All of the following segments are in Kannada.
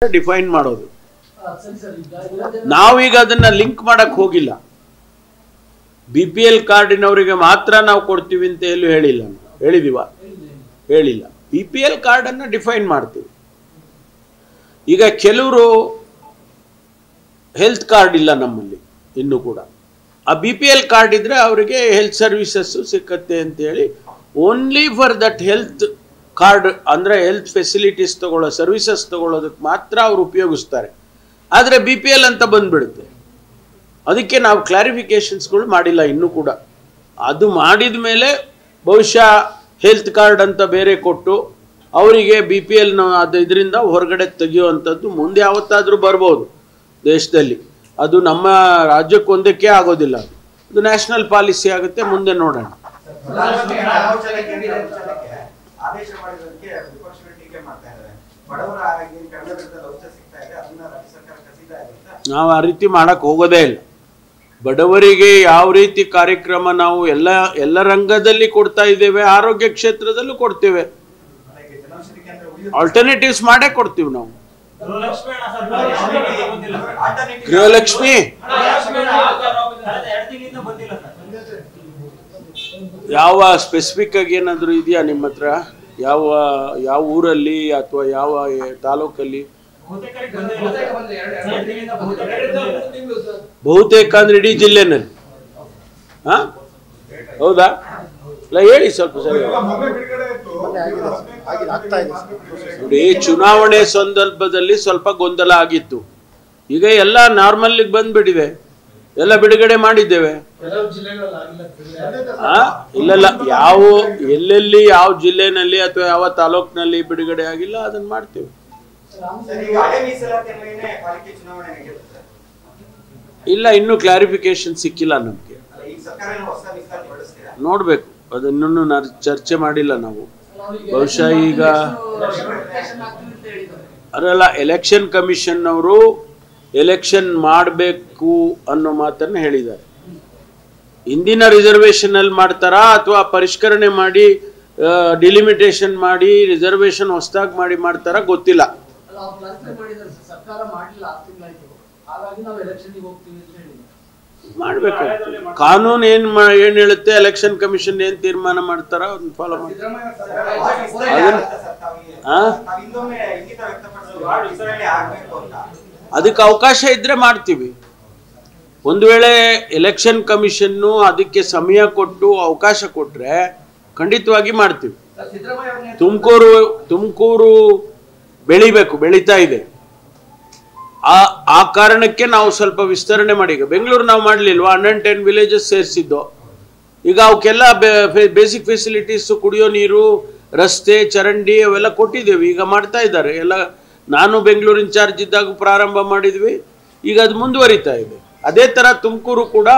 ಡಿಫೈನ್ ಮಾಡೋದು. ನಾವೀಗ ಅದನ್ನ ಲಿಂಕ್ ಮಾಡಕ್ ಹೋಗಿಲ್ಲ. BPL ಕಾರ್ಡಿನವರಿಗೆ ಮಾತ್ರ ನಾವು ಕೊಡ್ತೀವಿ ಅಂತ ಎಲ್ಲೂ ಹೇಳಿಲ್ಲ. ಹೇಳಿದೀವ? ಹೇಳಿಲ್ಲ. BPL ಕಾರ್ಡ್ ಅನ್ನ ಡಿಫೈನ್ ಮಾಡ್ತೀವಿ. ಈಗ ಕೆಲವರು ಹೆಲ್ತ್ ಕಾರ್ಡ್ ಇಲ್ಲ ನಮ್ಮಲ್ಲಿ ಇನ್ನೂ ಕೂಡ. ಆ BPL ಕಾರ್ಡ್ ಇದ್ರೆ ಅವರಿಗೆ ಹೆಲ್ತ್ ಸರ್ವಿಸಸ್ ಸಿಕ್ಕತ್ತೆ ಅಂತ ಹೇಳಿ only for that health card ಅಂದರೆ ಹೆಲ್ತ್ ಫೆಸಿಲಿಟೀಸ್ ತಗೊಳ್ಳೋ ಸರ್ವಿಸಸ್ ತಗೊಳ್ಳೋದಕ್ಕೆ ಮಾತ್ರ ಅವರು ಉಪಯೋಗಿಸ್ತಾರೆ. ಆದರೆ BPL ಅಂತ ಬಂದ್ಬಿಡುತ್ತೆ. ಅದಕ್ಕೆ ನಾವು ಕ್ಲಾರಿಫಿಕೇಶನ್ಸ್ಗಳು ಮಾಡಿಲ್ಲ ಇನ್ನೂ ಕೂಡ. ಅದು ಮಾಡಿದ ಮೇಲೆ ಬಹುಶಃ ಹೆಲ್ತ್ ಕಾರ್ಡ್ ಅಂತ ಬೇರೆ ಕೊಟ್ಟು ಅವರಿಗೆ BPL ಅದು ಇದರಿಂದ ಹೊರಗಡೆ ತೆಗೆಯುವಂಥದ್ದು ಮುಂದೆ ಯಾವತ್ತಾದರೂ ಬರ್ಬೋದು ದೇಶದಲ್ಲಿ. ಅದು ನಮ್ಮ ರಾಜ್ಯಕ್ಕೆ ಒಂದಕ್ಕೆ ಆಗೋದಿಲ್ಲ. ಅದು ನ್ಯಾಷನಲ್ ಪಾಲಿಸಿ ಆಗುತ್ತೆ, ಮುಂದೆ ನೋಡೋಣ. ನಾವು ಆ ರೀತಿ ಮಾಡಕ್ ಹೋಗೋದೇ ಇಲ್ಲ. ಬಡವರಿಗೆ ಯಾವ ರೀತಿ ಕಾರ್ಯಕ್ರಮ ನಾವು ಎಲ್ಲ ರಂಗದಲ್ಲಿ ಕೊಡ್ತಾ ಇದ್ದೇವೆ, ಆರೋಗ್ಯ ಕ್ಷೇತ್ರದಲ್ಲೂ ಕೊಡ್ತೇವೆ. ಆಲ್ಟರ್ನೇಟಿವ್ಸ್ ಮಾಡೇ ಕೊಡ್ತೀವಿ ನಾವು. ಗೃಹಲಕ್ಷ್ಮಿ ಯಾವ ಸ್ಪೆಸಿಫಿಕ್ ಆಗಿ ಏನಾದರೂ ಇದೆಯಾ ನಿಮ್ಮ ಹತ್ರ? ಯಾವ ಊರಲ್ಲಿ ಅಥವಾ ಯಾವ ತಾಲೂಕಲ್ಲಿ? ಬಹುತೇಕ ಅಂದ್ರೆ ಇಡೀ ಜಿಲ್ಲೆನಲ್ಲಿ. ಹೌದಾ? ಇಲ್ಲ ಹೇಳಿ ಸ್ವಲ್ಪ ಸರಿ. ನೋಡಿ, ಚುನಾವಣೆ ಸಂದರ್ಭದಲ್ಲಿ ಸ್ವಲ್ಪ ಗೊಂದಲ ಆಗಿತ್ತು. ಈಗ ಎಲ್ಲ ನಾರ್ಮಲ್ ಬಂದ್ಬಿಟ್ಟಿದೆ, ಎಲ್ಲ ಬಿಡುಗಡೆ ಮಾಡಿದ್ದೇವೆ. ಇಲ್ಲಲ್ಲ, ಎಲ್ಲೆಲ್ಲಿ ಯಾವ ಜಿಲ್ಲೆನಲ್ಲಿ ಅಥವಾ ಯಾವ ತಾಲೂಕಿನಲ್ಲಿ ಬಿಡುಗಡೆ ಆಗಿಲ್ಲ ಅದನ್ನ ಮಾಡ್ತೇವೆ. ಇಲ್ಲ, ಇನ್ನೂ ಕ್ಲಾರಿಫಿಕೇಶನ್ ಸಿಕ್ಕಿಲ್ಲ ನಮ್ಗೆ. ನೋಡ್ಬೇಕು, ಅದನ್ನು ಚರ್ಚೆ ಮಾಡಿಲ್ಲ ನಾವು. ಬಹುಶಃ ಈಗ ಅದಲ್ಲ, ಎಲೆಕ್ಷನ್ ಕಮಿಷನ್ ಅವರು ಎಲೆಕ್ಷನ್ ಮಾಡಬೇಕು ಅನ್ನೋ ಮಾತನ್ನು ಹೇಳಿದ್ದಾರೆ. ಹಿಂದಿನ ರಿಸರ್ವೇಶನ್ ಅಲ್ಲಿ ಮಾಡ್ತಾರಾ ಅಥವಾ ಪರಿಷ್ಕರಣೆ ಮಾಡಿ ಡಿಲಿಮಿಟೇಷನ್ ಮಾಡಿ ರಿಸರ್ವೇಶನ್ ಹೊಸದಾಗಿ ಮಾಡ್ತಾರಾ ಗೊತ್ತಿಲ್ಲ. ಮಾಡ್ಬೇಕು. ಕಾನೂನು ಏನ್ ಹೇಳುತ್ತೆ, ಎಲೆಕ್ಷನ್ ಕಮಿಷನ್ ಏನ್ ತೀರ್ಮಾನ ಮಾಡ್ತಾರ ಅದನ್ನ ಫಾಲೋ ಮಾಡ್ತಾರೆ. ಅದಕ್ಕೆ ಅವಕಾಶ ಇದ್ರೆ ಮಾಡ್ತೀವಿ. ಒಂದು ವೇಳೆ ಎಲೆಕ್ಷನ್ ಕಮಿಷನ್ನು ಅದಕ್ಕೆ ಸಮಯ ಕೊಟ್ಟು ಅವಕಾಶ ಕೊಟ್ರೆ ಖಂಡಿತವಾಗಿ ಮಾಡ್ತೀವಿ. ತುಮಕೂರು ಬೆಳೀತಾ ಇದೆ. ಆ ಕಾರಣಕ್ಕೆ ನಾವು ಸ್ವಲ್ಪ ವಿಸ್ತರಣೆ ಮಾಡಿ. ಈಗ ಬೆಂಗಳೂರು ನಾವು ಮಾಡಲಿಲ್ವಾ, 110 ವಿಲೇಜಸ್ ಸೇರಿಸಿದ್ದು. ಈಗ ಅವಕ್ಕೆಲ್ಲ ಬೇಸಿಕ್ ಫೆಸಿಲಿಟೀಸ್, ಕುಡಿಯೋ ನೀರು, ರಸ್ತೆ, ಚರಂಡಿ ಅವೆಲ್ಲ ಕೊಟ್ಟಿದ್ದೇವೆ. ಈಗ ಮಾಡ್ತಾ ಇದ್ದಾರೆ ಎಲ್ಲ. ನಾನು ಬೆಂಗಳೂರು ಇನ್ಚಾರ್ಜ್ ಇದ್ದಾಗ ಪ್ರಾರಂಭ ಮಾಡಿದ್ವಿ, ಈಗ ಅದು ಮುಂದುವರಿತಾ ಇದೆ. ಅದೇ ಥರ ತುಮಕೂರು ಕೂಡ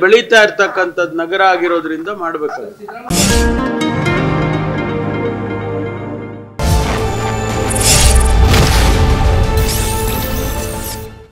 ಬೆಳೀತಾ ಇರ್ತಕ್ಕಂಥದ್ದು ನಗರ ಆಗಿರೋದ್ರಿಂದ ಮಾಡಬೇಕಾಗುತ್ತೆ.